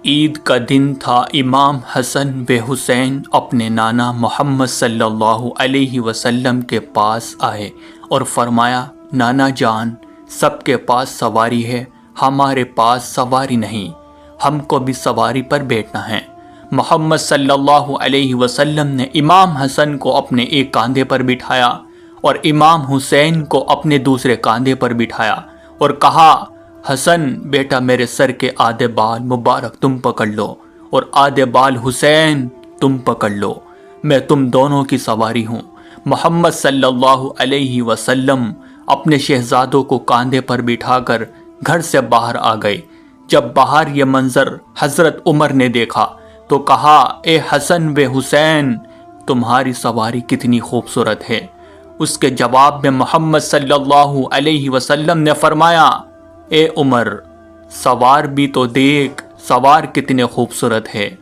عید کا دن تھا۔ امام حسن و حسین اپنے نانا محمد صلی اللہ علیہ وسلم کے پاس آئے اور فرمایا، نانا جان، سب کے پاس سواری ہے، ہمارے پاس سواری نہیں، ہم کو بھی سواری پر بیٹھنا ہے۔ محمد صلی اللہ علیہ وسلم نے امام حسن کو اپنے ایک کاندھے پر بٹھایا اور امام حسین کو اپنے دوسرے کاندھے پر بٹھایا اور کہا، حسن بیٹا، میرے سر کے آدھے بال مبارک تم پکڑ لو اور آدھے بال حسین تم پکڑ لو، میں تم دونوں کی سواری ہوں۔ محمد صلی اللہ علیہ وسلم اپنے شہزادوں کو کاندھے پر بٹھا کر گھر سے باہر آ گئے۔ جب باہر یہ منظر حضرت عمر نے دیکھا تو کہا، اے حسن و حسین، تمہاری سواری کتنی خوبصورت ہے۔ اس کے جواب میں محمد صلی اللہ علیہ وسلم نے فرمایا، اے عمر، سوار بھی تو دیکھ، سوار کتنے خوبصورت ہے۔